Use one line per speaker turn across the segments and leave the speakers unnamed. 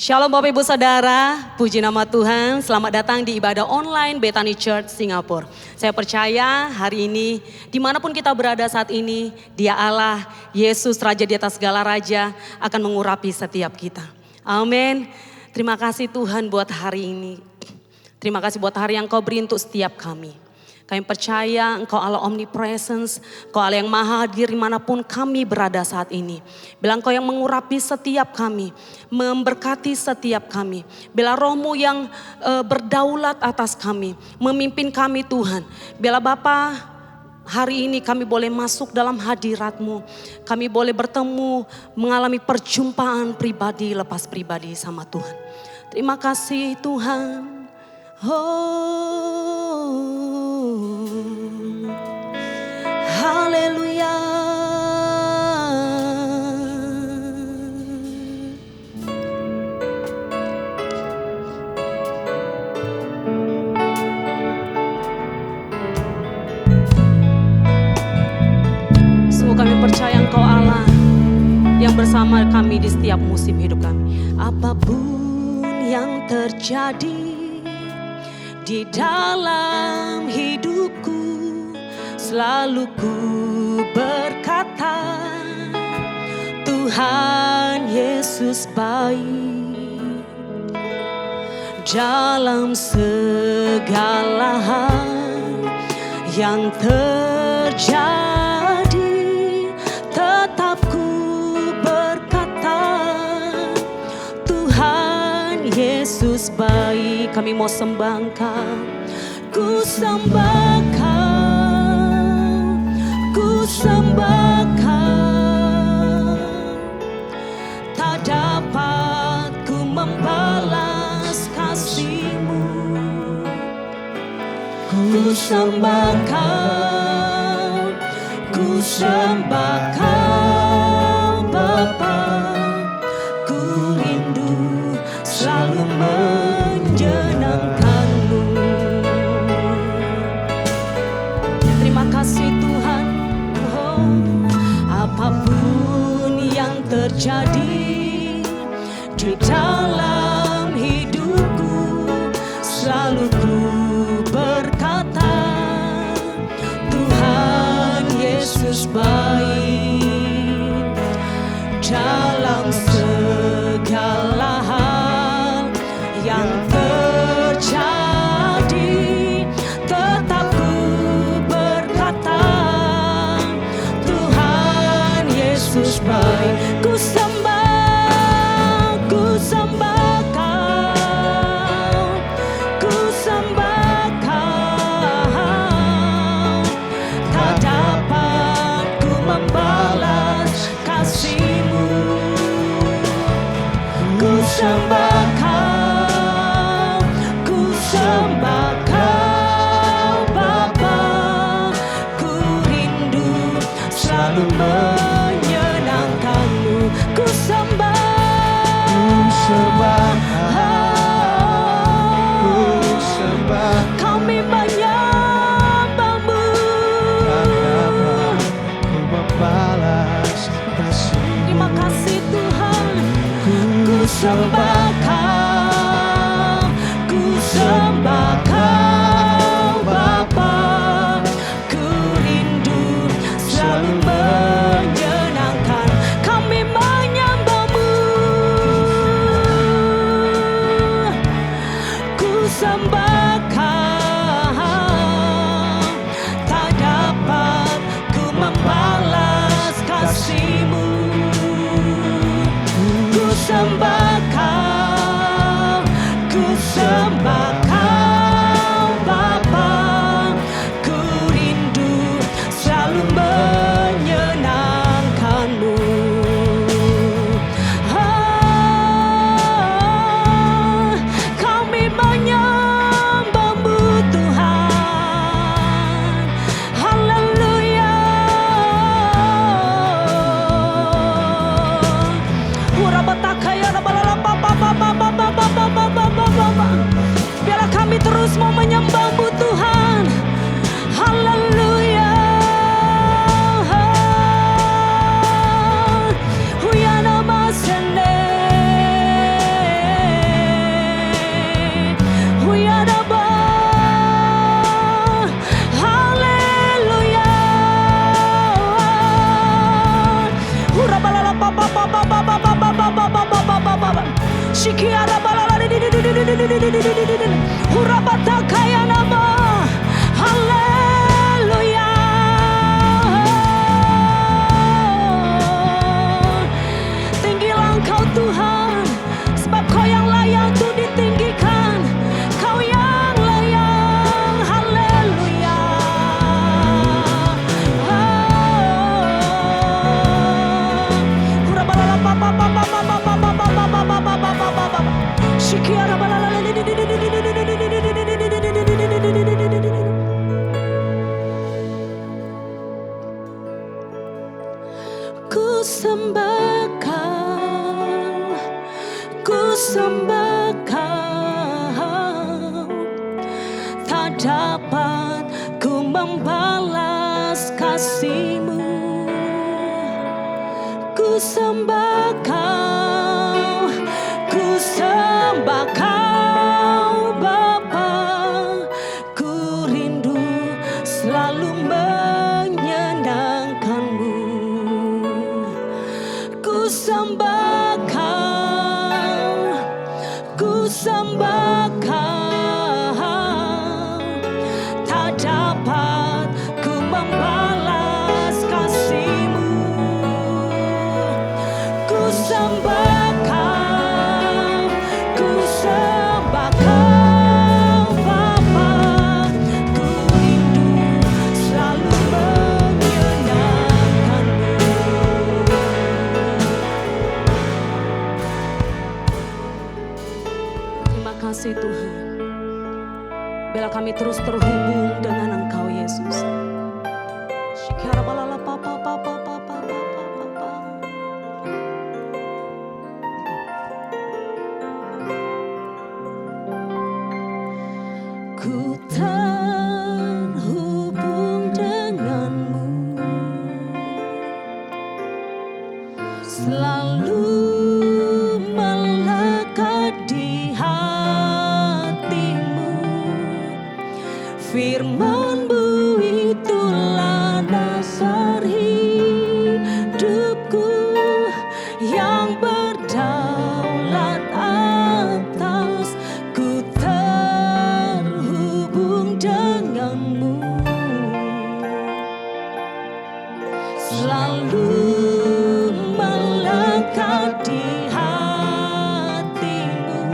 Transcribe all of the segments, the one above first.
Shalom Bapak Ibu Saudara, puji nama Tuhan. Selamat datang di ibadah online Bethany Church Singapura. Saya percaya hari ini dimanapun kita berada saat ini, Dia Allah, Yesus Raja di atas segala Raja akan mengurapi setiap kita. Amin. Terima kasih Tuhan buat hari ini. Terima kasih buat hari yang Kau beri untuk setiap kami. Kami percaya Engkau Allah omnipresence, Engkau Allah yang maha hadir dimanapun kami berada saat ini. Bila Engkau yang mengurapi setiap kami, memberkati setiap kami. Bila Roh-Mu yang berdaulat atas kami, memimpin kami Tuhan. Bila Bapa hari ini kami boleh masuk dalam hadirat-Mu. Kami boleh bertemu, mengalami perjumpaan pribadi lepas pribadi sama Tuhan. Terima kasih Tuhan. Haleluya. Sungguh kami percaya Engkau Allah yang bersama kami di setiap musim hidup kami. Apapun yang terjadi di dalam hidupku, selalu ku berkata, Tuhan Yesus baik. Dalam segala hal yang terjadi, tetap ku berkata, Tuhan Yesus baik. Kami mau sembah Engkau, ku sembah Kau, ku sembah Kau. Tak dapat ku membalas kasih-Mu. Ku sembah Kau, ku sembah Kau Bapa. Ku rindu selalu menyenangkan-Mu. Terima kasih Tuhan. Apapun yang terjadi di dalam hidupku, selalu ku berkata, Tuhan Yesus baik. Dalam segala hal yang terjadi, tetap ku berkata, Tuhan Yesus baik. Ku sembah Kau, ku sembah Kau. Tak dapat ku membalas kasih-Mu. Ku sembah Kau, ku sembah Kau Bapa. Ku rindu selalu menyenangkan-Mu. Ku sembah kami menyembah-Mu. Terima kasih Tuhan. Ku sembah Kau, ku sembah Kau Bapa. Ku rindu selalu menyenangkan. Kami menyembah-Mu. Ku sembah Kau, tak dapat ku membalas kasih-Mu. Ku sembah Kau, ku sembah Kau Shikiara balala hurabata kaya nama. Haleluya. Tinggilah Engkau Tuhan, sebab Kau yang layak untuk ditinggikan. Kau yang layak. Haleluya. Hurabalala papa papa papa papa papa papa papa Shikiara balala. Ku sembah Kau, ku sembah Kau, tak dapat ku membalas kasih-Mu. Ku sembah Kau, ku sembah Kau Bapa, ku rindu selalu menyenangkan-Mu. Ku sembah Kau, ku sembah Kau, tak dapat ku membalas kasih-Mu. Ku sembah Kau, ku sembah Kau Bapa, ku rindu selalu menyenangkan-Mu. Terima kasih Tuhan, bila kami terus terhubung dengan Engkau Yesus. Shikara balala papa papa papa papa papa. Ku terhubung denganmu, selalu melekat di hatimu. Firman-Mu itulah dasar hidupku, yang berdaulat atas. Ku terhubung denganmu, selalu melekat di hatimu.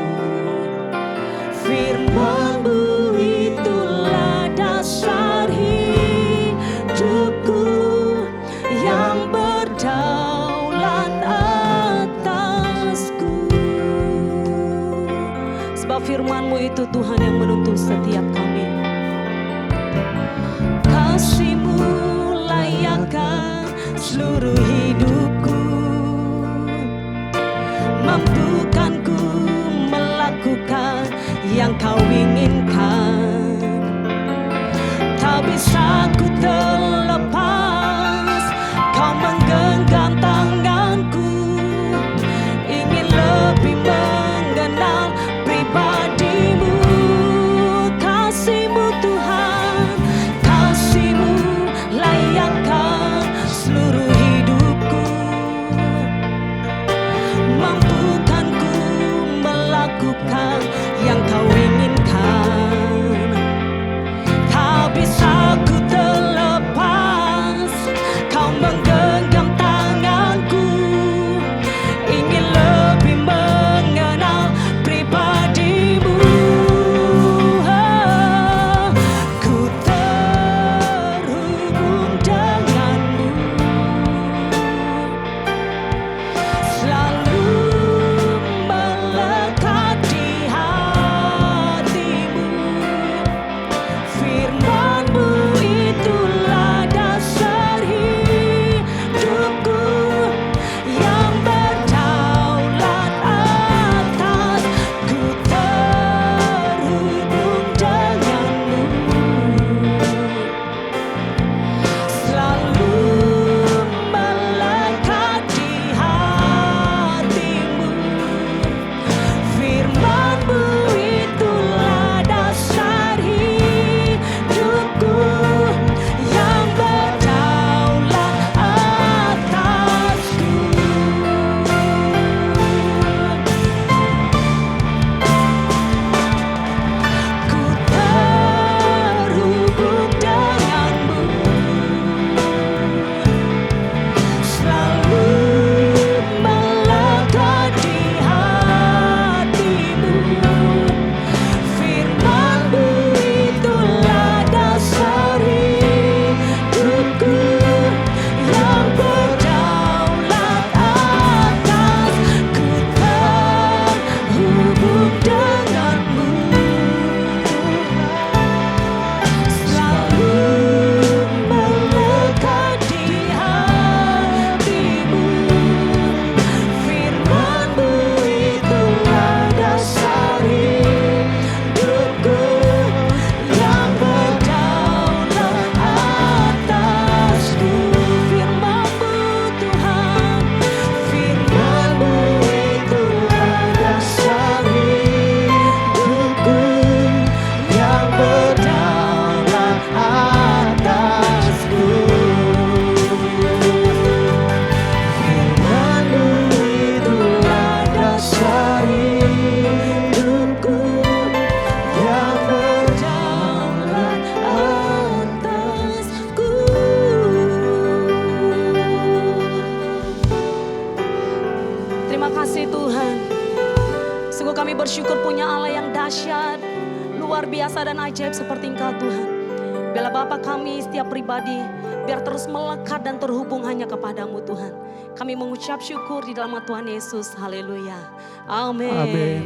Firman-Mu itulah dasar hidupku, yang berdaulat atasku. Sebab firman-Mu itu Tuhan yang menuntun setiap kami. Kasih-Mu layakkan seluruh hidupku, mampukanku melakukan yang Kau inginkan. Tak bisa ku terlepas, Kau menggenggam tanganku, ingin lebih mengenal pribadi-Mu. Kasih-Mu Tuhan, kasih-Mu layakkan seluruh hidupku, mampukanku melakukan yang Kau inginkan. Tak bisa ku terlepas, Kau menggenggam tanganku, ingin lebih mengenal pribadi-Mu. Ku terhubung denganmu, selalu melekat di hatimu. Kami bersyukur punya Allah yang dahsyat, luar biasa dan ajaib seperti Engkau Tuhan. Biarlah Bapa kami setiap pribadi biar terus melekat dan terhubung hanya kepadamu Tuhan. Kami mengucap syukur di dalam nama Tuhan Yesus. Haleluya. Amin.
Amin.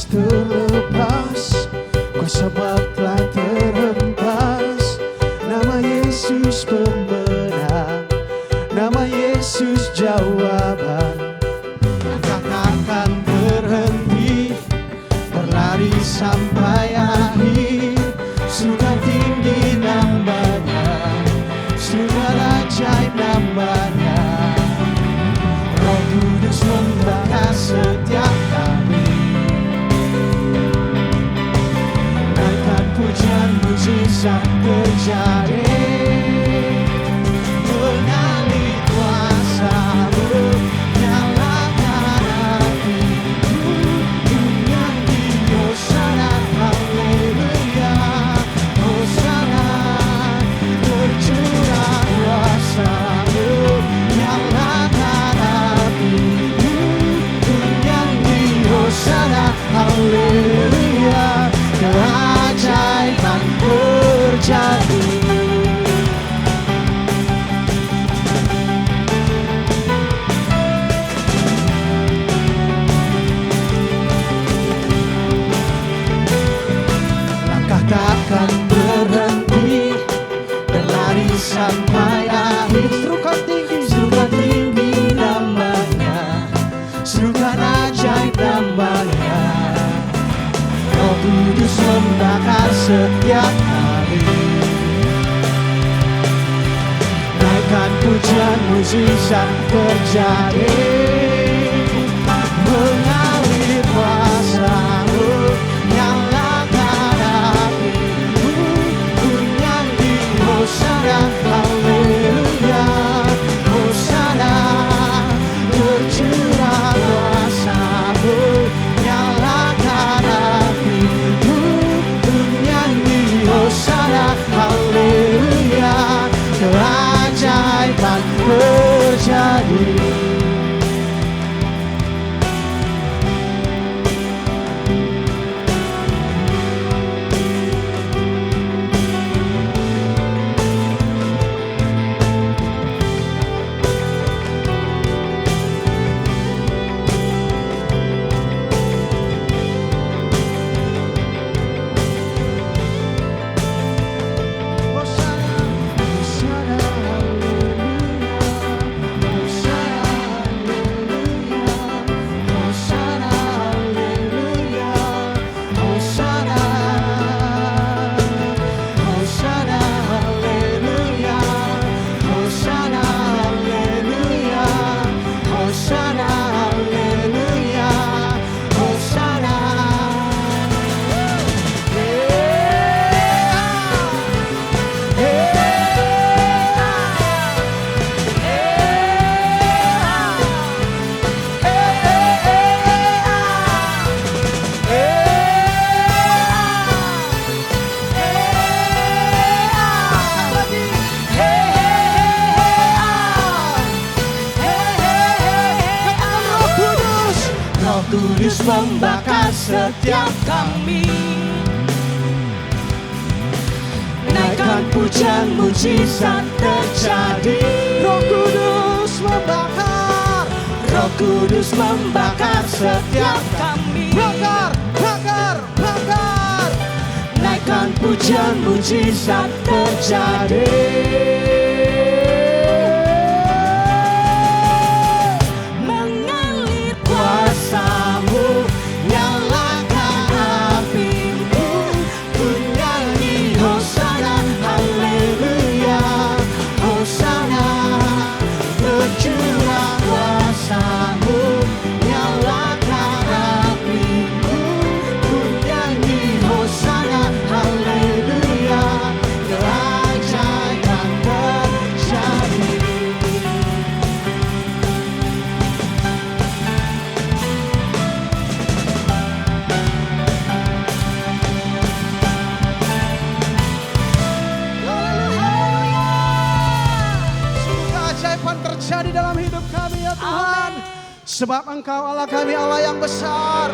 Terlepas, kuasa telah terhempas. Nama Yesus pemenang, nama Yesus jawaban. Langkah takkan berhenti, berlari sampai akhir. Sudah tinggi namanya, sudah ajaib namanya. Roh Kudus membakar setiap kami. Pujian mujizat terjadi, mengalir kuasa-Mu, nyalakan hatiku, menyanyi Hosana, haleluya, Hosana, tercurah kuasa-Mu, nyalakan hatiku, menyanyi Hosana, haleluya. Keajaiban terjadi. Langkah takkan berhenti, berlari sampai akhir. Serukan tinggi namanya, serukan ajaib namanya. Roh Kudus membakar setiap hari. Naikkan pujian mujizat terjadi, mengalir kuasa-Mu, nyalakan apiku, ku nyanyi Hosana, haleluya, Hosana, tercurah kuasa-Mu, nyalakan apiku, ku nyanyi Hosana, haleluya, keajaiban terjadi. Kudus membakar setiap kami. Naikkan pujian mujizat terjadi. Roh Kudus membakar, Roh Kudus membakar setiap kami. Bakar, bakar, bakar. Naikkan pujian mujizat terjadi. Kuasa-Mu, nyalakan apiku, ku nyanyi Hosana, haleluya, Hosana, tercurah kuasa-Mu, nyalakan apiku, ku nyanyi Hosana, haleluya, keajaiban Tuhan. Sebab Engkau Allah kami, Allah yang besar.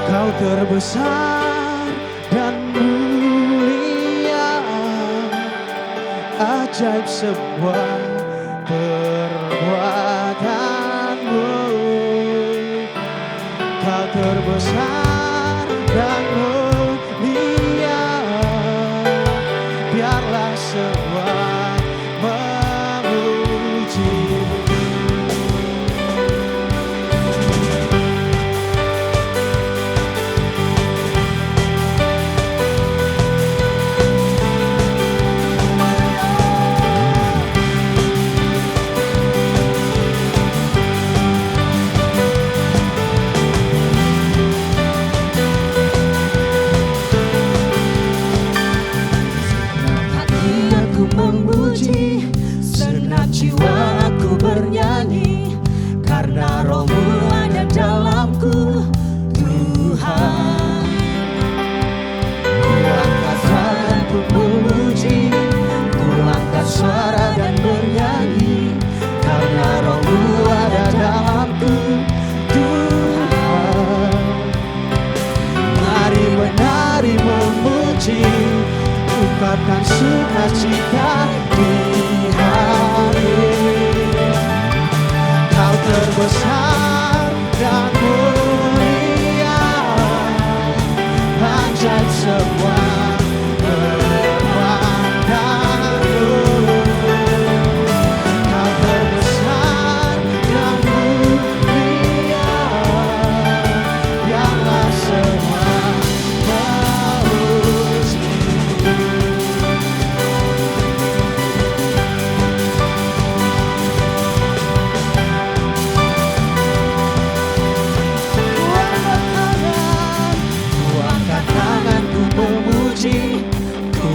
Kau terbesar dan mulia, ajaib sebuah perbuatanmu. Kau terbesar dan mulia, biarlah semua memuji-Mu. Memuji, segenap jiwaku bernyanyi, karena Roh-Mu ada dalamku, Tuhan. Ku angkat tangan, ku memuji, ku angkat suara dan bernyanyi, karena Roh-Mu ada dalamku, Tuhan. Mari menari memuji, ungkapkan sukacita di hati. Kau terbesar dan mulia, ajaib semua perbuatanmu. Kau terbesar dan mulia, biarlah semua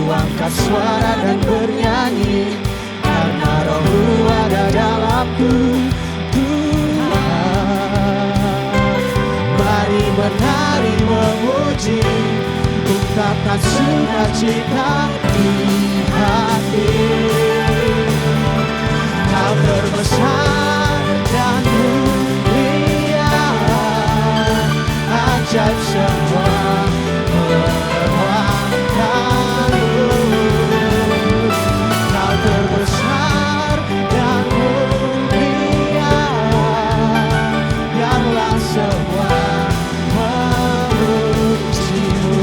angkat suara dan bernyanyi, karena Roh-Mu ada dalamku, Tuhan. Mari menari memuji, ungkapkan sukacita di hati. Kau terbesar dan mulia, ajaib semua terbesar dan mulia, biarlah semua memuji-Mu.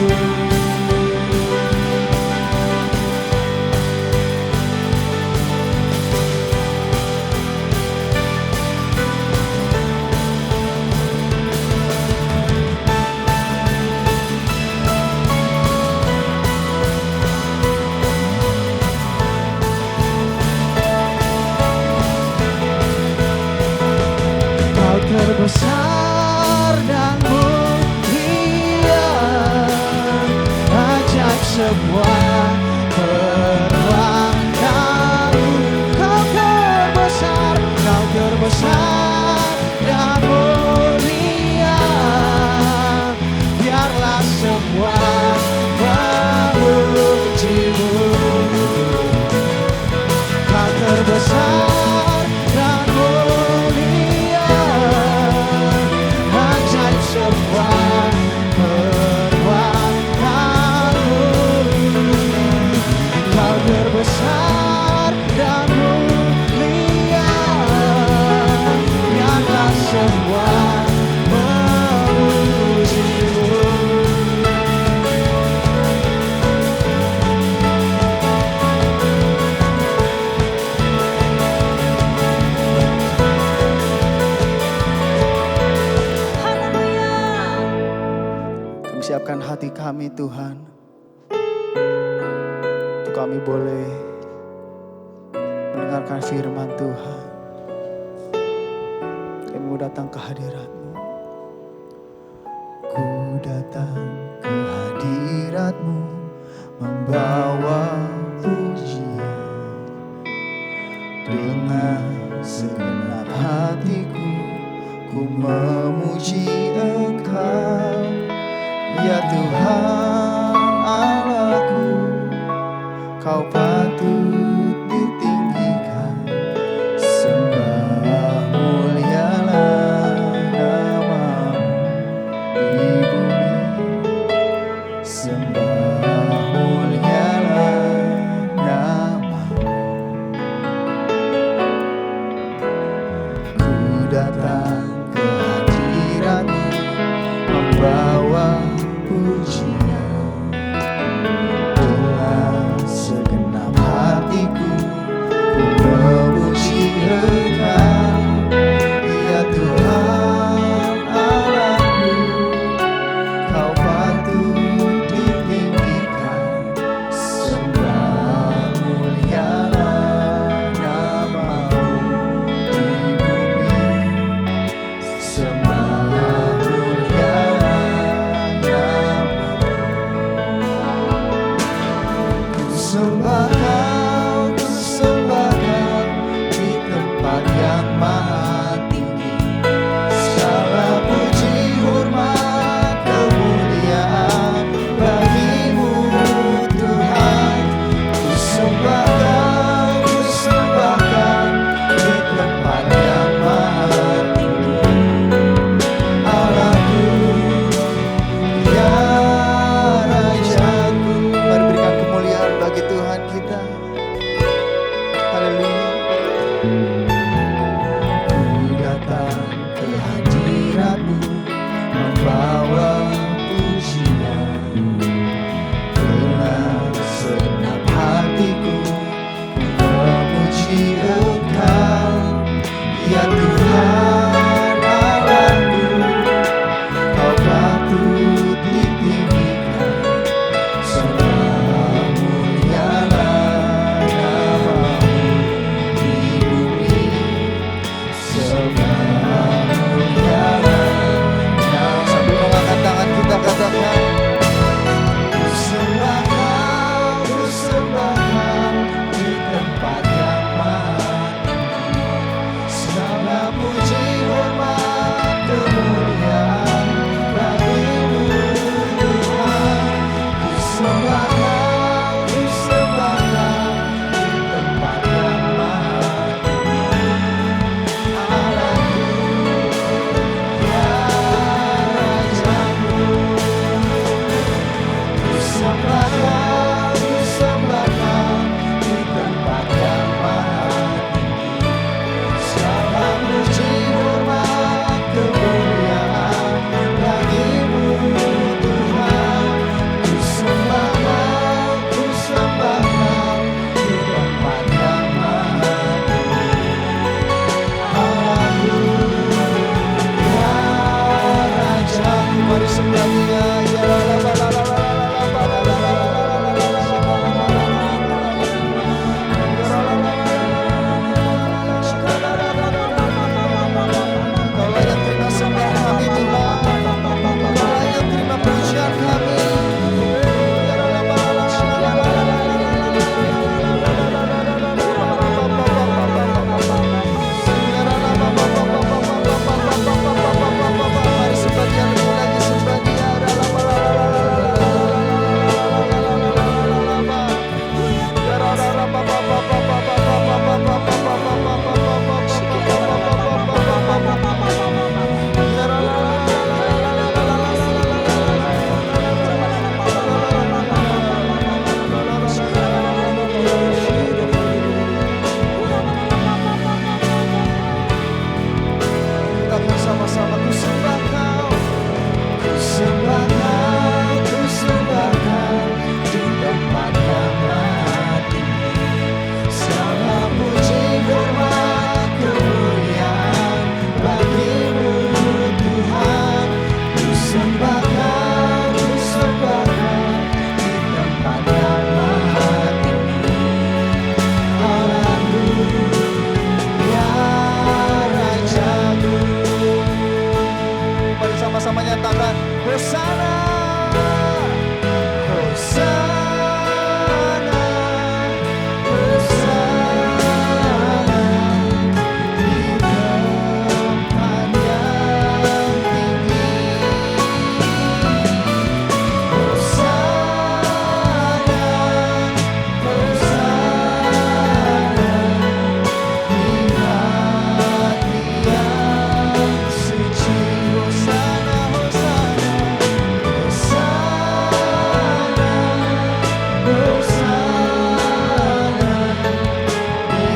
Terbesar dan mulia, ajaib sebuah perbuatanmu. Kau terbesar dan mulia, biarlah semua memuji-Mu. Kau terbesar dan mulia, ajaib sebuah perbuatanmu. Kau terbesar dan mulia, biarlah semua memuji-Mu. Siapkan hati kami Tuhan, untuk kami boleh mendengarkan firman Tuhan. Kami mau datang ke hadirat-Mu. Ku datang ke hadirat-Mu, membawa pujian dengan segenap hatiku. Ku memuji Engkau, ya Tuhan Allahku. Kau patut ditinggikan, sembah mulia Sambil mengangkat tangan kita katakan, ku sembah Kau, ku sembah Kau di tempat yang maha tinggi. Segala puji hormat kemuliaan bagimu Tuhan. Ku sembah Kau, ku sembah Kau di tempat yang maha tinggi. Allahku, ya Rajaku. Ku sembah Kau, ku sembah Kau di tempat yang maha tinggi. Segala puji hormat kemuliaan bagimu Tuhan. Ku sembah Kau, ku sembah Kau di tempat yang maha tinggi. Allahku, ya Rajaku. Mari sembah Dia, ya la la la la la la la la la la Kau layak terima sembah kami Tuhan. Kau layak terima pujian kami. Mari sembah Dia lebih lagi, sembah Dia. Kita bersama-sama, ku sembah Kau, ku sembah Kau, ku sembah Kau di tempat yang maha tinggi. Segala puji hormat kemuliaan bagimu Tuhan. Ku sembah Kau, ku sembah Kau di tempat yang maha tinggi. Allahku, ya Rajaku. Mari sama-sama nyatakan Hosana, Hosana, Hosana di tempat yang tinggi. Hosana, Hosana di hati yang suci. Hosana, Hosana, Hosana, Hosana di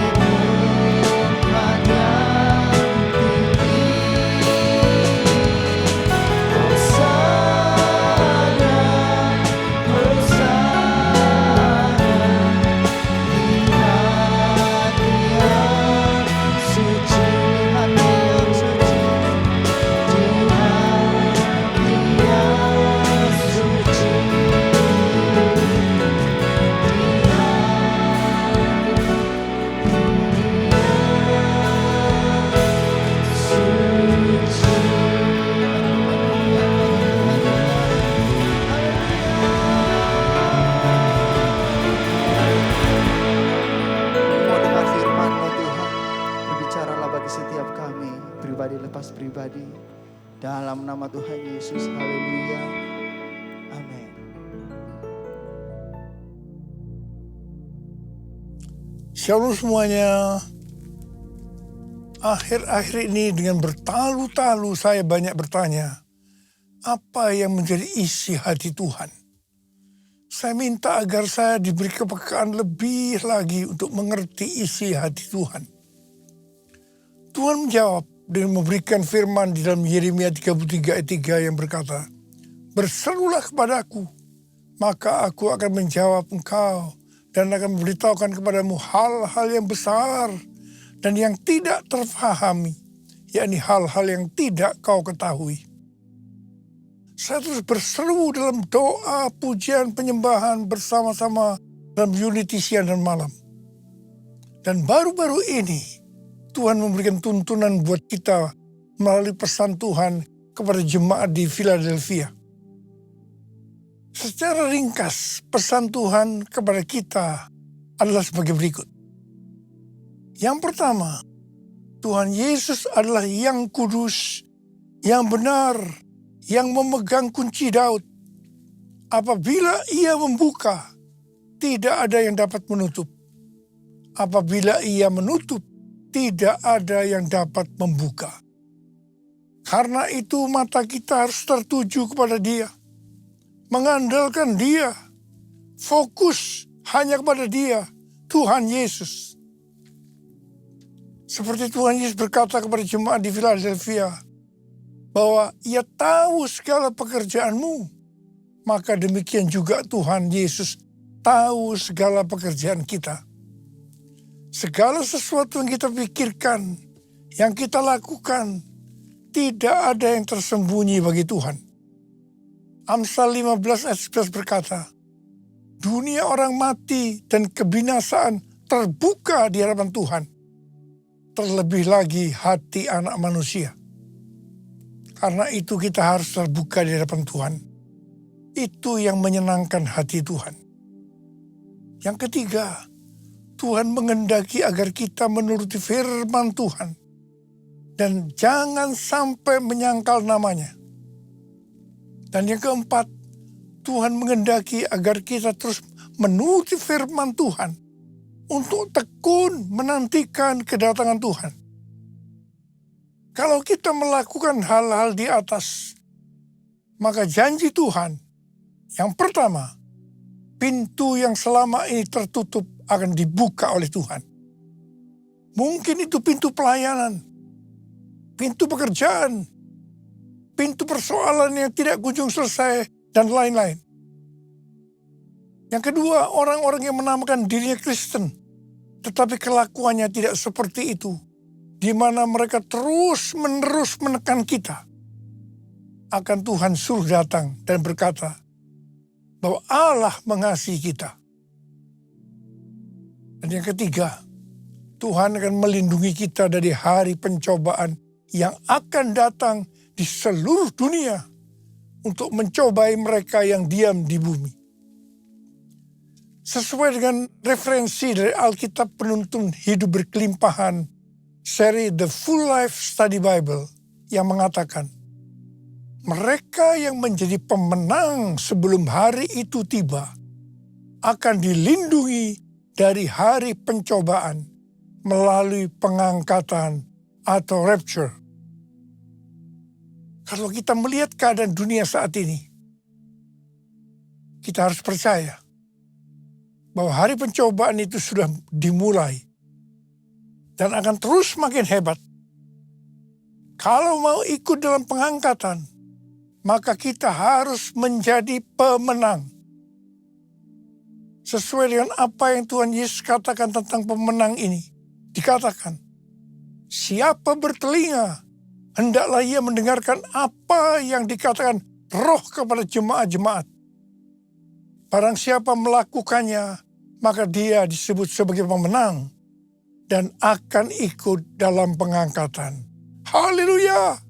tempat yang tinggi. Hosana, Hosana di hati yang suci, hati yang suci, di hati yang suci, Mau dengar firman-Mu Tuhan, berbicaralah bagi setiap kami, pribadi lepas pribadi. Dalam nama Tuhan Yesus, haleluya, amin.
Shalom semuanya. Akhir-akhir ini dengan bertalu-talu saya banyak bertanya, apa yang menjadi isi hati Tuhan? Saya minta agar saya diberi kepekaan lebih lagi untuk mengerti isi hati Tuhan. Tuhan menjawab dengan memberikan firman di dalam Yeremia 33 ayat 3 yang berkata, "Berserulah kepadaku, maka aku akan menjawab engkau dan akan memberitahukan kepadamu hal-hal yang besar dan yang tidak terfahami, yakni hal-hal yang tidak kau ketahui." Saya terus berseru dalam doa, pujian, penyembahan bersama-sama dalam unity siang dan malam. Dan baru-baru ini Tuhan memberikan tuntunan buat kita melalui pesan Tuhan kepada jemaat di Philadelphia. Secara ringkas, pesan Tuhan kepada kita adalah sebagai berikut. Yang pertama, Tuhan Yesus adalah yang kudus, yang benar, yang memegang kunci Daud. Apabila ia membuka, tidak ada yang dapat menutup. Apabila ia menutup, tidak ada yang dapat membuka. Karena itu mata kita harus tertuju kepada Dia. Mengandalkan Dia, fokus hanya kepada Dia, Tuhan Yesus. Seperti Tuhan Yesus berkata kepada jemaat di Philadelphia, bahwa Ia tahu segala pekerjaanmu, maka demikian juga Tuhan Yesus tahu segala pekerjaan kita. Segala sesuatu yang kita pikirkan, yang kita lakukan, tidak ada yang tersembunyi bagi Tuhan. Amsal 15 ayat 11 berkata, dunia orang mati dan kebinasaan terbuka di hadapan Tuhan. Terlebih lagi hati anak manusia. Karena itu kita harus terbuka di hadapan Tuhan. Itu yang menyenangkan hati Tuhan. Yang ketiga, Tuhan menghendaki agar kita menuruti firman Tuhan. Dan jangan sampai menyangkal namanya. Dan yang keempat, Tuhan menghendaki agar kita terus menuruti firman Tuhan untuk tekun menantikan kedatangan Tuhan. Kalau kita melakukan hal-hal di atas, maka janji Tuhan, yang pertama, pintu yang selama ini tertutup akan dibuka oleh Tuhan. Mungkin itu pintu pelayanan, pintu pekerjaan, pintu persoalan yang tidak kunjung selesai, dan lain-lain. Yang kedua, orang-orang yang menamakan dirinya Kristen, tetapi kelakuannya tidak seperti itu, di mana mereka terus-menerus menekan kita. Akan Tuhan suruh datang dan berkata, bahwa Allah mengasihi kita. Dan yang ketiga, Tuhan akan melindungi kita dari hari pencobaan yang akan datang di seluruh dunia untuk mencobai mereka yang diam di bumi. Sesuai dengan referensi dari Alkitab Penuntun Hidup Berkelimpahan, seri The Full Life Study Bible, yang mengatakan, mereka yang menjadi pemenang sebelum hari itu tiba akan dilindungi dari hari pencobaan melalui pengangkatan atau rapture. Kalau kita melihat keadaan dunia saat ini, kita harus percaya bahwa hari pencobaan itu sudah dimulai dan akan terus makin hebat. Kalau mau ikut dalam pengangkatan, maka kita harus menjadi pemenang. Sesuai dengan apa yang Tuhan Yesus katakan tentang pemenang ini, dikatakan, siapa bertelinga, hendaklah ia mendengarkan apa yang dikatakan Roh kepada jemaat-jemaat. Barang siapa melakukannya, maka dia disebut sebagai pemenang dan akan ikut dalam pengangkatan. Haleluya!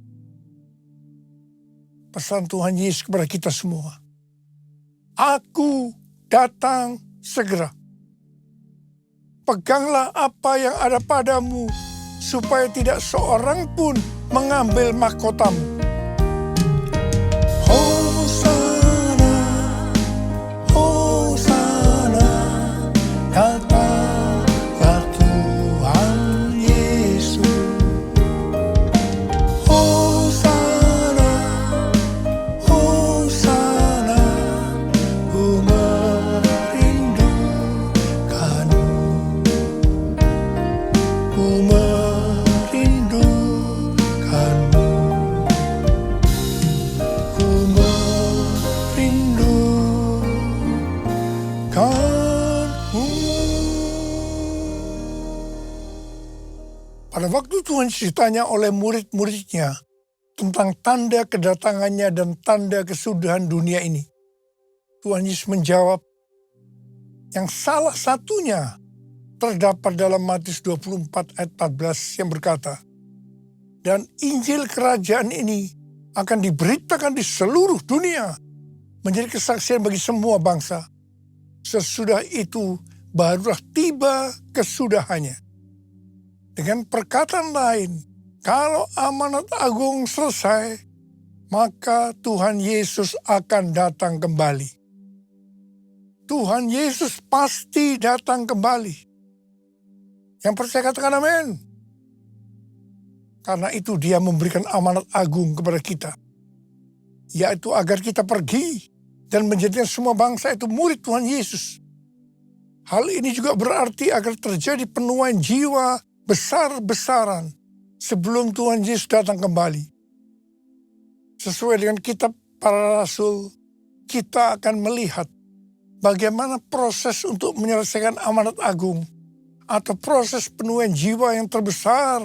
Pesan Tuhan Yesus kepada kita semua. Aku datang segera. Peganglah apa yang ada padamu, supaya tidak seorang pun mengambil mahkotamu. Hosana, Hosana, datanglah Tuhan Yesus. Hosana, Hosana, ku merindukanmu, ku merindukanmu, ku merindukanmu. Pada waktu Tuhan ditanya oleh murid-muridnya tentang tanda kedatangannya dan tanda kesudahan dunia ini, Tuhan Yesus menjawab, yang salah satunya terdapat dalam Matius 24 ayat 14 yang berkata, dan Injil kerajaan ini akan diberitakan di seluruh dunia, menjadi kesaksian bagi semua bangsa. Sesudah itu barulah tiba kesudahannya. Dengan perkataan lain, kalau amanat agung selesai, maka Tuhan Yesus akan datang kembali. Tuhan Yesus pasti datang kembali. Yang percaya katakan amin. Karena itu dia memberikan amanat agung kepada kita, yaitu agar kita pergi dan menjadikan semua bangsa itu murid Tuhan Yesus. Hal ini juga berarti agar terjadi penuaian jiwa besar-besaran sebelum Tuhan Yesus datang kembali. Sesuai dengan kitab para rasul, kita akan melihat bagaimana proses untuk menyelesaikan amanat agung atau proses penuaian jiwa yang terbesar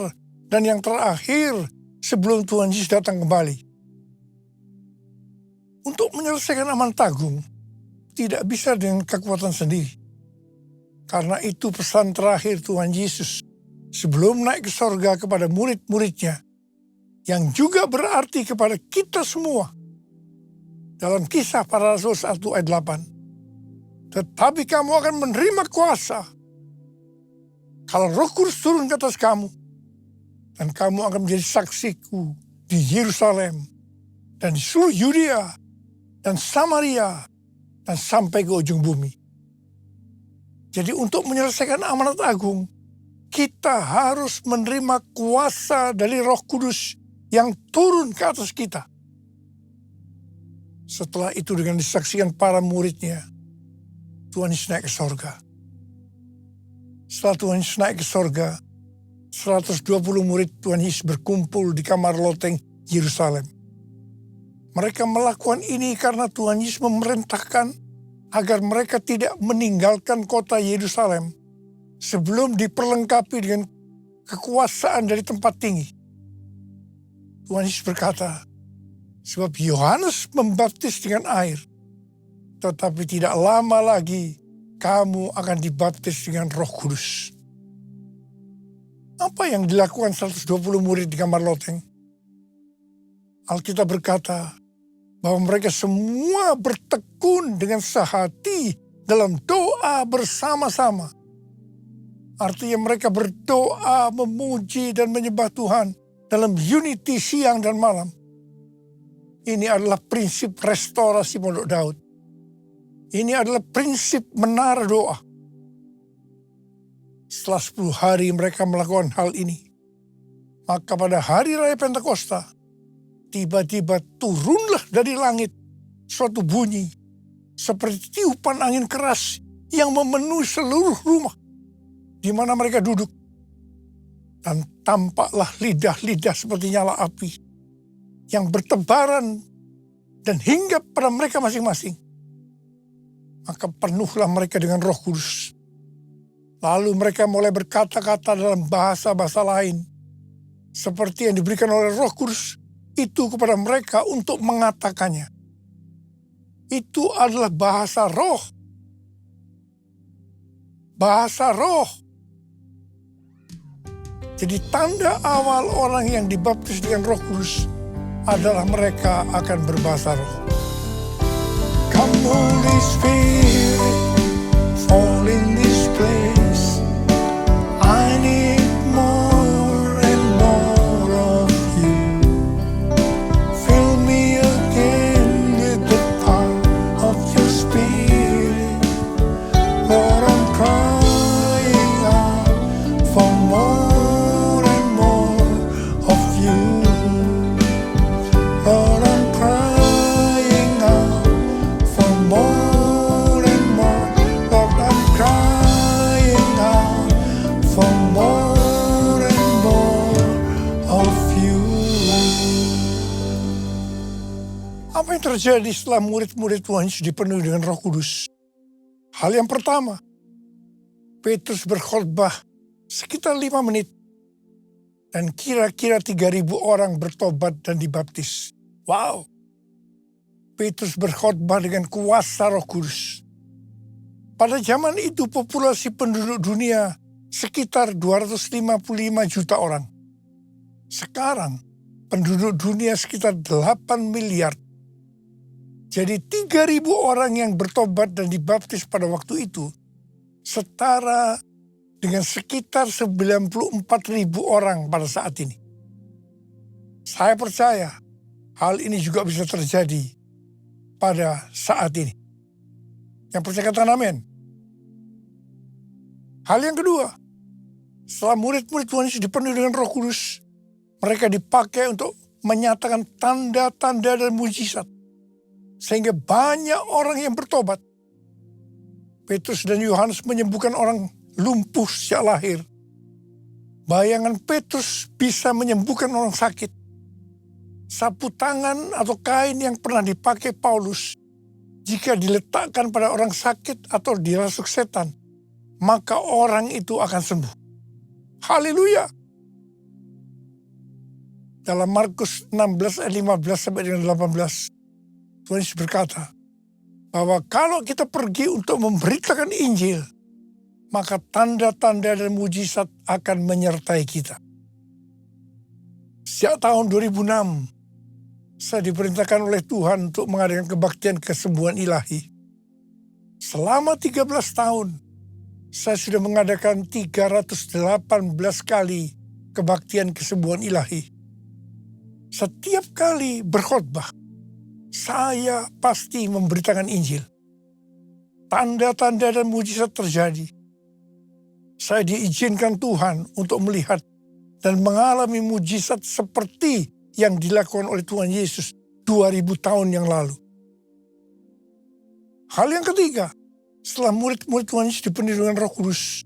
dan yang terakhir sebelum Tuhan Yesus datang kembali. Untuk menyelesaikan amanat agung tidak bisa dengan kekuatan sendiri. Karena itu pesan terakhir Tuhan Yesus sebelum naik ke sorga kepada murid-muridnya, yang juga berarti kepada kita semua. Dalam Kisah Para Rasul 1 ayat 8. Tetapi kamu akan menerima kuasa kalau Roh Kudus turun ke atas kamu, dan kamu akan menjadi saksiku di Yerusalem dan di seluruh Yudea dan Samaria dan sampai ke ujung bumi. Jadi untuk menyelesaikan amanat agung, kita harus menerima kuasa dari Roh Kudus yang turun ke atas kita. Setelah itu dengan disaksikan para muridnya, Tuhan Yesus naik ke sorga. Setelah Tuhan Yesus naik ke sorga, 120 murid Tuhan Yesus berkumpul di kamar loteng Yerusalem. Mereka melakukan ini karena Tuhan Yesus memerintahkan agar mereka tidak meninggalkan kota Yerusalem sebelum diperlengkapi dengan kekuasaan dari tempat tinggi. Tuhan Yesus berkata, sebab Yohanes membaptis dengan air, tetapi tidak lama lagi kamu akan dibaptis dengan Roh Kudus. Apa yang dilakukan 120 murid di kamar loteng? Alkitab berkata bahwa mereka semua bertekun dengan sehati dalam doa bersama-sama. Artinya mereka berdoa, memuji dan menyembah Tuhan dalam unity siang dan malam. Ini adalah prinsip restorasi Pondok Daud. Ini adalah prinsip menara doa. Setelah 10 hari mereka melakukan hal ini, maka pada hari raya Pentakosta, tiba-tiba turunlah dari langit suatu bunyi seperti tiupan angin keras yang memenuhi seluruh rumah di mana mereka duduk. Dan tampaklah lidah-lidah seperti nyala api yang bertebaran dan hinggap pada mereka masing-masing. Maka penuhlah mereka dengan Roh Kudus. Lalu mereka mulai berkata-kata dalam bahasa-bahasa lain, seperti yang diberikan oleh Roh Kudus itu kepada mereka untuk mengatakannya. Itu adalah bahasa roh. Bahasa roh. Jadi tanda awal orang yang dibaptis dengan Roh Kudus adalah mereka akan berbahasa roh. Come Holy Spirit, fall in this place. I need more and more of you. Fill me again with the power of your Spirit. Lord, I'm crying out for more and more of you. Lord, I'm crying out for more and more. Lord, I'm crying out for more and more of you. Apa yang terjadi setelah murid-murid Tuhan Yesus dipenuhi dengan Roh Kudus? Hal yang pertama, Petrus berkhotbah sekitar 5 menit. Dan kira-kira 3.000 orang bertobat dan dibaptis. Wow! Petrus berkhotbah dengan kuasa Roh Kudus. Pada zaman itu populasi penduduk dunia sekitar 255 juta orang. Sekarang penduduk dunia sekitar 8 miliar. Jadi 3.000 orang yang bertobat dan dibaptis pada waktu itu setara dengan sekitar 94.000 orang pada saat ini. Saya percaya hal ini juga bisa terjadi pada saat ini. Yang percaya katakan amin. Hal yang kedua, setelah murid-murid Tuhan Yesus dipenuhi dengan Roh Kudus, mereka dipakai untuk menyatakan tanda-tanda dan mujizat. Sehingga banyak orang yang bertobat. Petrus dan Yohanes menyembuhkan orang lumpuh sejak lahir. Bayangan Petrus bisa menyembuhkan orang sakit. Sapu tangan atau kain yang pernah dipakai Paulus, jika diletakkan pada orang sakit atau dirasuk setan, maka orang itu akan sembuh. Haleluya! Dalam Markus 16 ayat 15 sampai dengan 18, Tuhan Yesus berkata bahwa kalau kita pergi untuk memberitakan Injil, maka tanda-tanda dan mujizat akan menyertai kita. Sejak tahun 2006, saya diperintahkan oleh Tuhan untuk mengadakan kebaktian kesembuhan ilahi. Selama 13 tahun, saya sudah mengadakan 318 kali kebaktian kesembuhan ilahi. Setiap kali berkhotbah, saya pasti memberitakan Injil. Tanda-tanda dan mujizat terjadi. Saya diizinkan Tuhan untuk melihat dan mengalami mujizat seperti yang dilakukan oleh Tuhan Yesus 2000 tahun yang lalu. Hal yang ketiga, setelah murid-murid Tuhan Yesus dipenuhi dengan Roh Kudus,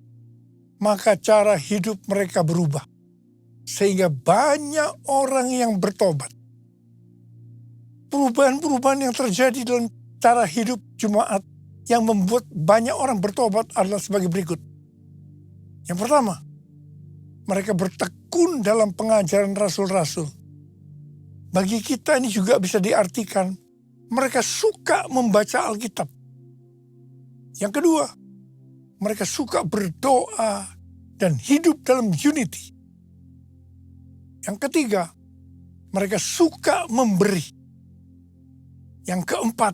maka cara hidup mereka berubah. Sehingga banyak orang yang bertobat. Perubahan-perubahan yang terjadi dalam cara hidup jemaat yang membuat banyak orang bertobat adalah sebagai berikut. Yang pertama, mereka bertekun dalam pengajaran rasul-rasul. Bagi kita ini juga bisa diartikan, mereka suka membaca Alkitab. Yang kedua, mereka suka berdoa dan hidup dalam unity. Yang ketiga, mereka suka memberi. Yang keempat,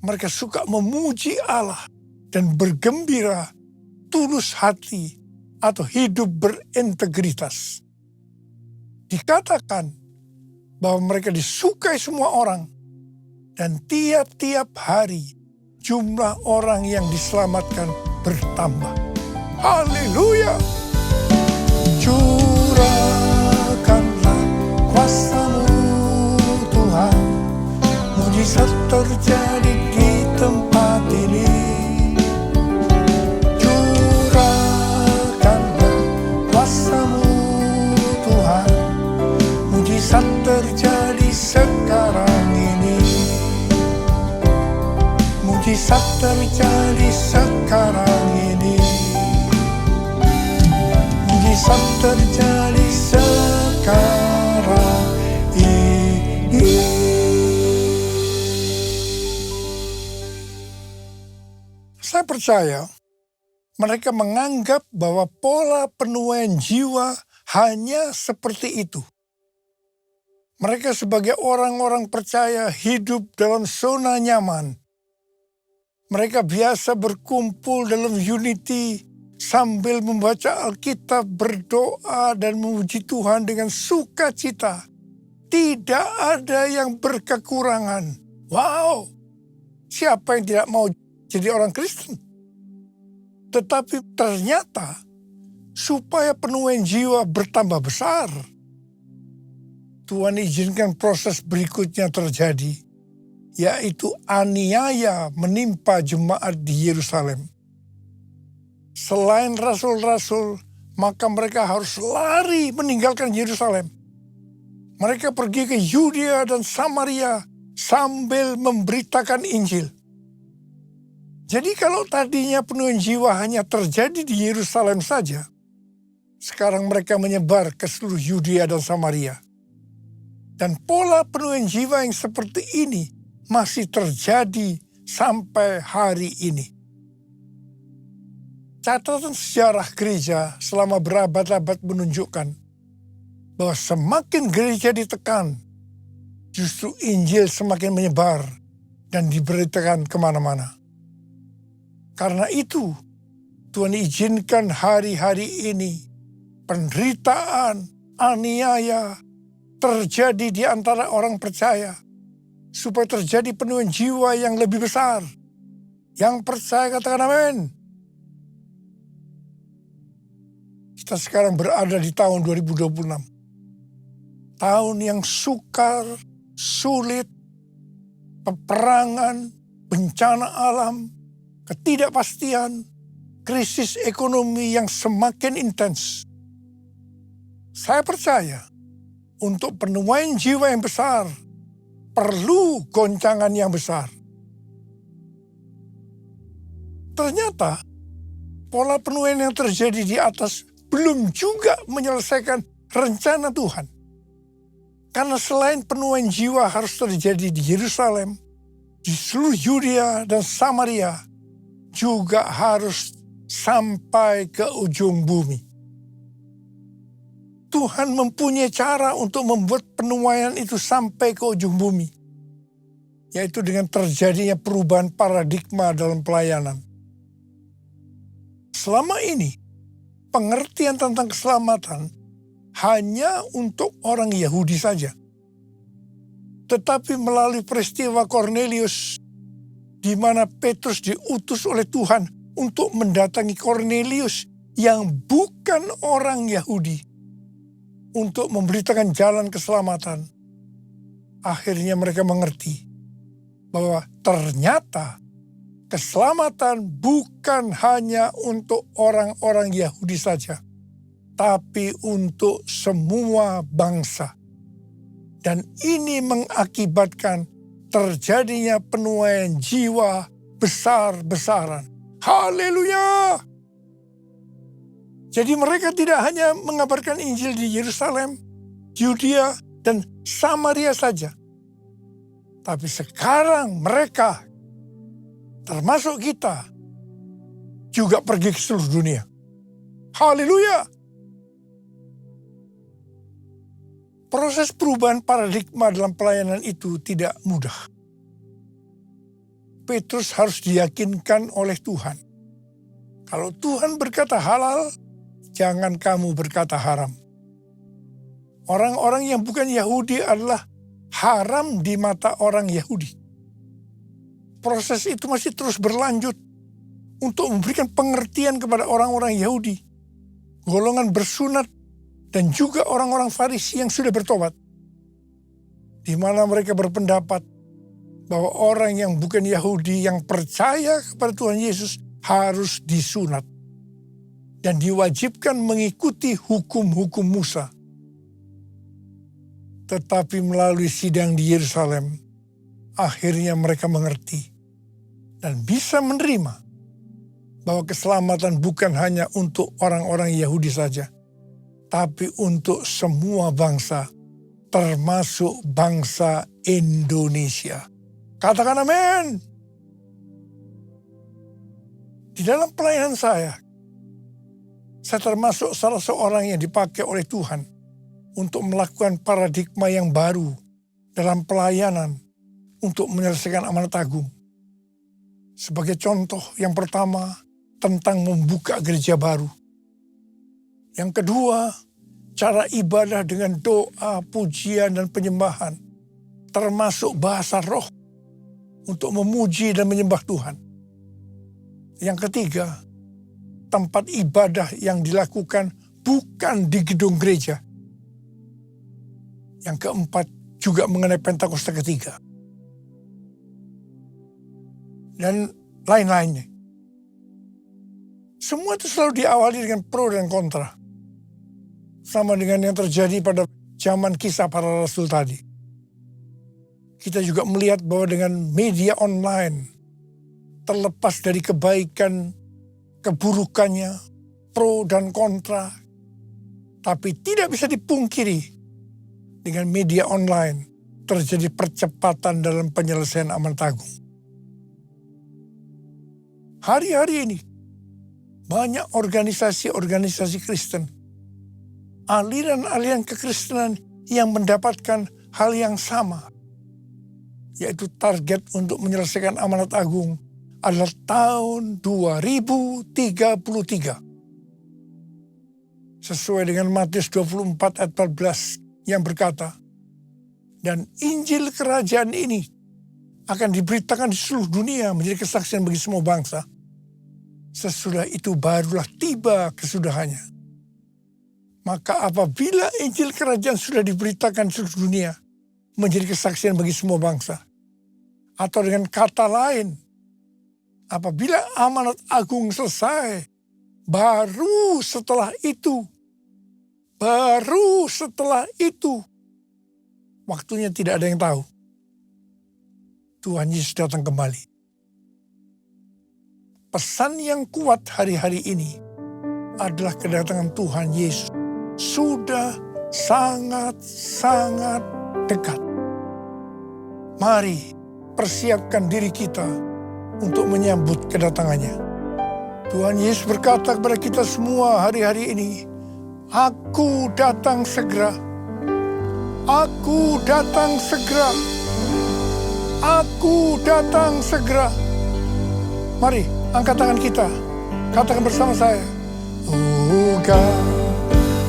mereka suka memuji Allah dan bergembira, tulus hati, atau hidup berintegritas. Dikatakan bahwa mereka disukai semua orang, dan tiap-tiap hari jumlah orang yang diselamatkan bertambah. Haleluya! Curahkanlah kuasa-Mu Tuhan, mujizat terjadi di tempat ini. Curahkanlah kuasa-Mu Tuhan, mujizat terjadi sekarang ini. Mujizat terjadi sekarang ini. Mujizat terjadi sekarang ini. Saya percaya mereka menganggap bahwa pola penuaian jiwa hanya seperti itu. Mereka sebagai orang-orang percaya hidup dalam zona nyaman. Mereka biasa berkumpul dalam unity sambil membaca Alkitab, berdoa dan memuji Tuhan dengan sukacita. Tidak ada yang berkekurangan. Wow, siapa yang tidak mau jadi orang Kristen? Tetapi ternyata supaya penuaian jiwa bertambah besar, Tuhan izinkan proses berikutnya terjadi, yaitu aniaya menimpa jemaat di Yerusalem. Selain rasul-rasul, maka mereka harus lari meninggalkan Yerusalem. Mereka pergi ke Yudea dan Samaria sambil memberitakan Injil. Jadi kalau tadinya penuaian jiwa hanya terjadi di Yerusalem saja, sekarang mereka menyebar ke seluruh Yudea dan Samaria. Dan pola penuaian jiwa yang seperti ini masih terjadi sampai hari ini. Catatan sejarah gereja selama berabad-abad menunjukkan bahwa semakin gereja ditekan, justru Injil semakin menyebar dan diberitakan kemana-mana. Karena itu, Tuhan izinkan hari-hari ini penderitaan, aniaya terjadi di antara orang percaya, supaya terjadi penuhan jiwa yang lebih besar. Yang percaya katakan amin. Kita sekarang berada di tahun 2026. Tahun yang sukar, sulit, peperangan, bencana alam, ketidakpastian, krisis ekonomi yang semakin intens. Saya percaya untuk penuaian jiwa yang besar perlu goncangan yang besar. Ternyata pola penuaian yang terjadi di atas belum juga menyelesaikan rencana Tuhan. Karena selain penuaian jiwa harus terjadi di Yerusalem, di seluruh Yudea dan Samaria, juga harus sampai ke ujung bumi. Tuhan mempunyai cara untuk membuat penuaian itu sampai ke ujung bumi, yaitu dengan terjadinya perubahan paradigma dalam pelayanan. Selama ini, pengertian tentang keselamatan hanya untuk orang Yahudi saja. Tetapi melalui peristiwa Kornelius, di mana Petrus diutus oleh Tuhan untuk mendatangi Kornelius yang bukan orang Yahudi, untuk memberitakan jalan keselamatan. Akhirnya mereka mengerti bahwa ternyata keselamatan bukan hanya untuk orang-orang Yahudi saja, tapi untuk semua bangsa. Dan ini mengakibatkan terjadinya penuaian jiwa besar-besaran. Haleluya! Jadi mereka tidak hanya mengabarkan Injil di Yerusalem, Yudea, dan Samaria saja. Tapi sekarang mereka, termasuk kita, juga pergi ke seluruh dunia. Haleluya! Proses perubahan paradigma dalam pelayanan itu tidak mudah. Petrus harus diyakinkan oleh Tuhan. Kalau Tuhan berkata halal, jangan kamu berkata haram. Orang-orang yang bukan Yahudi adalah haram di mata orang Yahudi. Proses itu masih terus berlanjut untuk memberikan pengertian kepada orang-orang Yahudi, golongan bersunat, dan juga orang-orang Farisi yang sudah bertobat. Di mana mereka berpendapat bahwa orang yang bukan Yahudi yang percaya kepada Tuhan Yesus harus disunat dan diwajibkan mengikuti hukum-hukum Musa. Tetapi melalui sidang di Yerusalem, akhirnya mereka mengerti dan bisa menerima bahwa keselamatan bukan hanya untuk orang-orang Yahudi saja, tapi untuk semua bangsa, termasuk bangsa Indonesia. Katakan amin. Di dalam pelayanan saya termasuk salah seorang yang dipakai oleh Tuhan untuk melakukan paradigma yang baru dalam pelayanan untuk menyelesaikan amanat agung. Sebagai contoh, yang pertama tentang membuka gereja baru. Yang kedua, cara ibadah dengan doa, pujian, dan penyembahan, termasuk bahasa roh untuk memuji dan menyembah Tuhan. Yang ketiga, tempat ibadah yang dilakukan bukan di gedung gereja. Yang keempat, juga mengenai Pentakosta ketiga. Dan lain-lainnya. Semua itu selalu diawali dengan pro dan kontra. Sama dengan yang terjadi pada zaman kisah para rasul tadi. Kita juga melihat bahwa dengan media online, terlepas dari kebaikan, keburukannya, pro dan kontra, tapi tidak bisa dipungkiri, dengan media online terjadi percepatan dalam penyelesaian amanat agung. Hari-hari ini, banyak organisasi-organisasi Kristen, aliran-aliran kekristenan yang mendapatkan hal yang sama, yaitu target untuk menyelesaikan amanat agung adalah tahun 2033. Sesuai dengan Matius 24 ayat 14 yang berkata, dan Injil kerajaan ini akan diberitakan di seluruh dunia menjadi kesaksian bagi semua bangsa. Sesudah itu barulah tiba kesudahannya. Maka apabila Injil kerajaan sudah diberitakan di seluruh dunia menjadi kesaksian bagi semua bangsa. Atau dengan kata lain, apabila amanat agung selesai, baru setelah itu, waktunya tidak ada yang tahu. Tuhan Yesus datang kembali. Pesan yang kuat hari-hari ini adalah kedatangan Tuhan Yesus sudah sangat-sangat dekat. Mari persiapkan diri kita untuk menyambut kedatangannya. Tuhan Yesus berkata kepada kita semua hari-hari ini, Aku datang segera. Aku datang segera. Aku datang segera. Mari, angkat tangan kita. Katakan bersama saya. Oh God,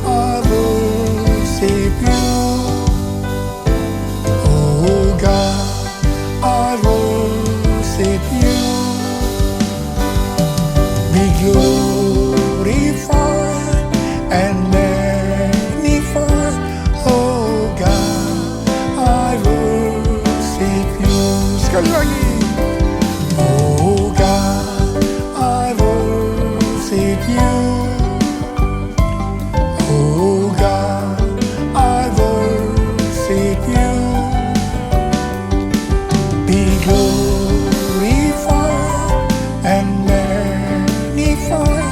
I worship you. Oh God, I worship you. Be glorified and magnified. Oh God, I worship you. Sekali lagi. Oh God, I worship you. Oh God, I worship you. Be glorified and magnified.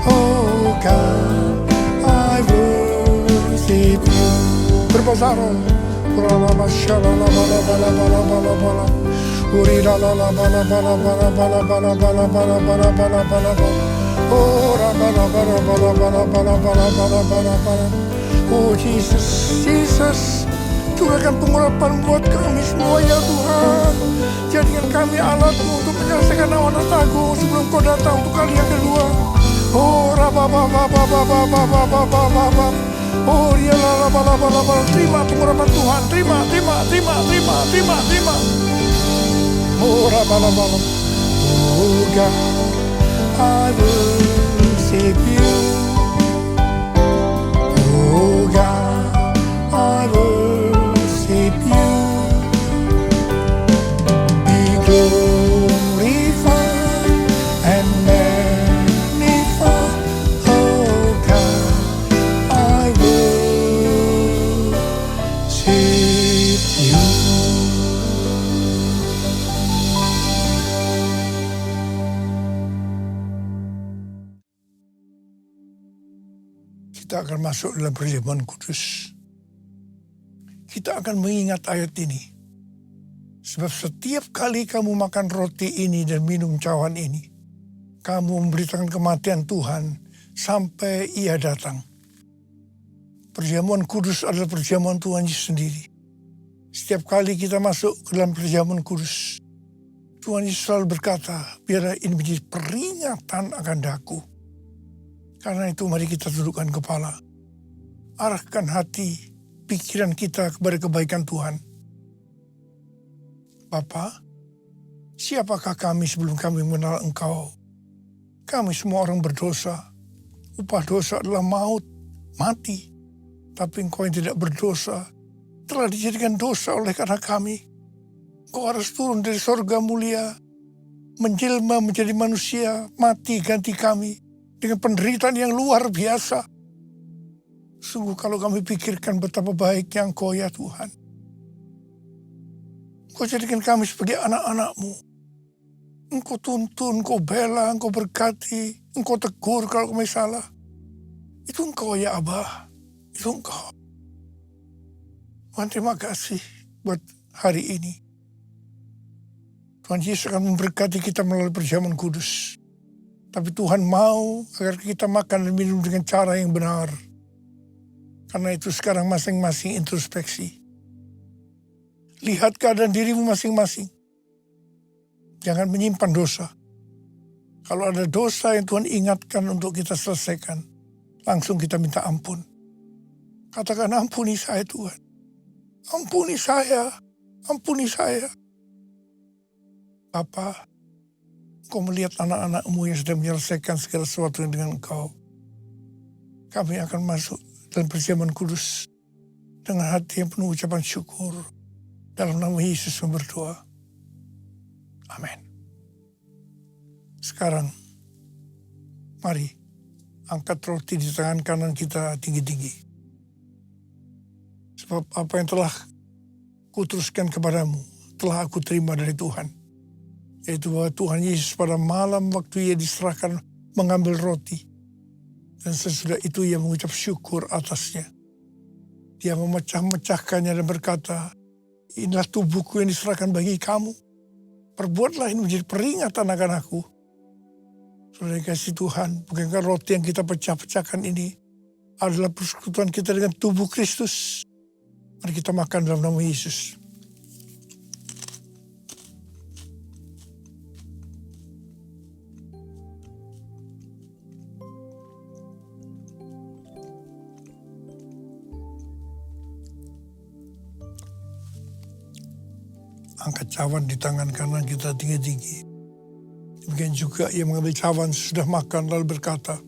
Oh God, I worship you. Berbahasa Arab. Kuralama shalala bala bala bala bala bala. Urila la la bala bala bala bala bala bala bala bala bala bala bala. Oh bala bala bala bala bala bala bala bala bala. Oh Jesus, Jesus, curahkan pengurapan buat kami semua ya Tuhan. Jadikan kami alat-Mu untuk menyelesaikan amanat agung sebelum Kau datang untuk kali yang kedua. Oh rabababababababababababab. Oh ya la la la la la. Terima pengurapan Tuhan, terima. Oh rababababab. Oh God, I worship you. Oh God, I worship you. Be glorified and magnified. Oh God, I worship you. Kita akan masuk dalam perjamuan kudus. Kita akan mengingat ayat ini. Sebab setiap kali kamu makan roti ini dan minum cawan ini, kamu memberitakan kematian Tuhan sampai Ia datang. Perjamuan kudus adalah perjamuan Tuhan Yesus sendiri. Setiap kali kita masuk ke dalam perjamuan kudus, Tuhan Yesus selalu berkata, biarlah ini menjadi peringatan akan daku. Karena itu mari kita tundukkan kepala. Arahkan hati, pikiran kita kepada kebaikan Tuhan. Bapa, siapakah kami sebelum kami mengenal Engkau? Kami semua orang berdosa. Upah dosa adalah maut, mati. Tapi Engkau yang tidak berdosa telah dijadikan dosa oleh karena kami. Engkau harus turun dari sorga mulia, menjelma menjadi manusia, mati ganti kami. Dengan penderitaan yang luar biasa. Sungguh kalau kami pikirkan betapa baiknya Engkau ya Tuhan. Engkau jadikan kami sebagai anak-anak-Mu. Engkau tuntun, Engkau bela, Engkau berkati, Engkau tegur kalau kami salah. Itu Engkau ya Abah, itu Engkau. Tuhan terima kasih buat hari ini. Tuhan Yesus akan memberkati kita melalui perjamuan kudus. Tapi Tuhan mau agar kita makan dan minum dengan cara yang benar. Karena itu sekarang masing-masing introspeksi. Lihat keadaan dirimu masing-masing. Jangan menyimpan dosa. Kalau ada dosa yang Tuhan ingatkan untuk kita selesaikan, langsung kita minta ampun. Katakan, ampuni saya Tuhan. Ampuni saya. Ampuni saya. Bapa, Engkau melihat anak-anak-Mu yang sedang menyelesaikan segala sesuatu dengan Engkau. Kami akan masuk dalam perjamuan kudus dengan hati yang penuh ucapan syukur. Dalam nama Yesus berdoa. Amin. Sekarang, mari angkat roti di tangan kanan kita tinggi-tinggi. Sebab apa yang telah kuteruskan kepadamu, telah aku terima dari Tuhan. Yaitu bahwa Tuhan Yesus pada malam waktu Ia diserahkan mengambil roti. Dan sesudah itu Ia mengucap syukur atasnya. Dia memecah-mecahkannya dan berkata, inilah tubuhku yang diserahkan bagi kamu. Perbuatlah ini menjadi peringatan akan aku. Saudara kasih Tuhan, bukankah roti yang kita pecah-pecahkan ini adalah persekutuan kita dengan tubuh Kristus. Mari kita makan dalam nama Yesus. Angkat cawan di tangan kanan kita tinggi-tinggi. Demikian juga Ia mengambil cawan sudah makan lalu berkata,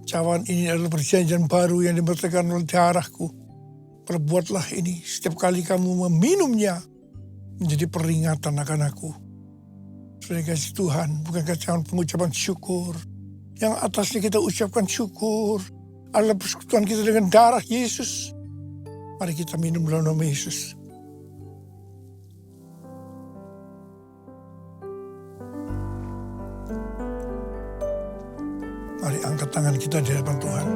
cawan ini adalah perjanjian baru yang diberitakan oleh darahku. Perbuatlah ini setiap kali kamu meminumnya menjadi peringatan akan aku. Saudara kasih Tuhan, bukankah cawan pengucapan syukur? Yang atasnya kita ucapkan syukur adalah persekutuan kita dengan darah Yesus. Mari kita minum dalam nama Yesus. Mari angkat tangan kita di hadapan Tuhan.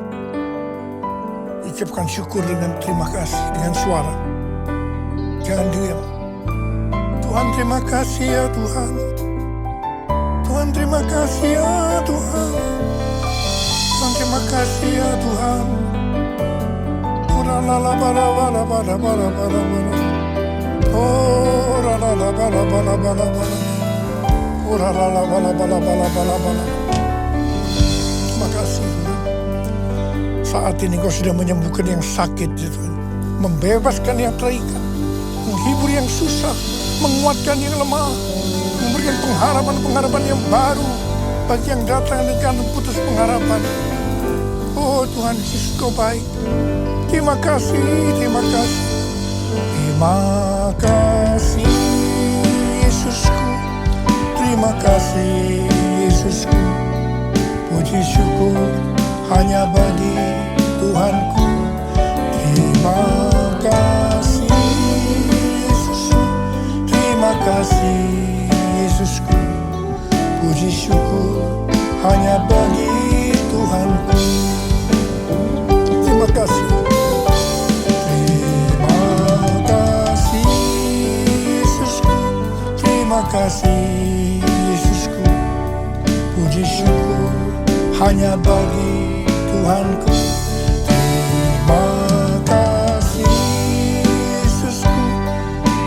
Ucapkan syukur dengan terima kasih, dengan suara. Jangan diam. Tuhan terima kasih ya Tuhan. Tuhan terima kasih ya Tuhan. Tuhan terima kasih ya Tuhan. Terima kasih Tuhan. Saat ini Kau sudah menyembuhkan yang sakit Tuhan. Membebaskan yang terikat. Menghibur yang susah. Menguatkan yang lemah. Memberikan pengharapan-pengharapan yang baru. Bagi yang datang dengan putus pengharapan. Oh Tuhan Yesus Kau baik. Terima kasih, terima kasih. Terima kasih Yesusku. Terima kasih Yesusku. Puji syukur hanya bagi Tuhanku. Terima kasih Yesusku. Terima kasih Yesusku. Puji syukur hanya bagi Tuhanku. Terima kasih. Terima kasih Yesusku. Terima kasih Yesusku. Puji syukur hanya bagi Tuhanku. Terima kasih Yesusku.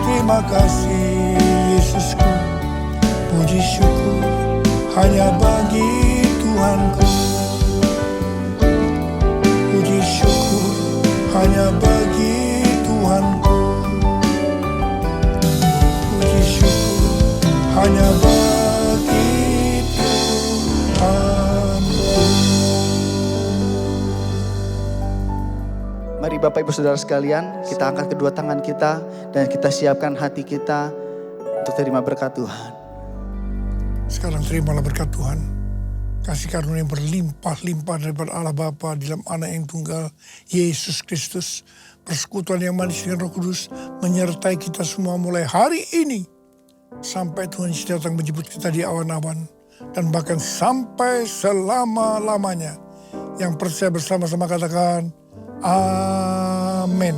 Terima kasih Yesusku. Puji syukur hanya bagi Tuhanku. Puji syukur hanya bagi Tuhanku. Puji syukur hanya bagi Tuhanku.
Mari Bapak Ibu Saudara sekalian, kita angkat kedua tangan kita dan kita siapkan hati kita untuk terima berkat Tuhan.
Sekarang terimalah berkat Tuhan. Kasih karunia yang berlimpah-limpah daripada Allah Bapa di dalam Anak yang tunggal, Yesus Kristus. Persekutuan yang manis dengan Roh Kudus menyertai kita semua mulai hari ini. Sampai Tuhan Yesus datang menjemput kita di awan-awan. Dan bahkan sampai selama-lamanya. Yang percaya bersama-sama katakan, amin.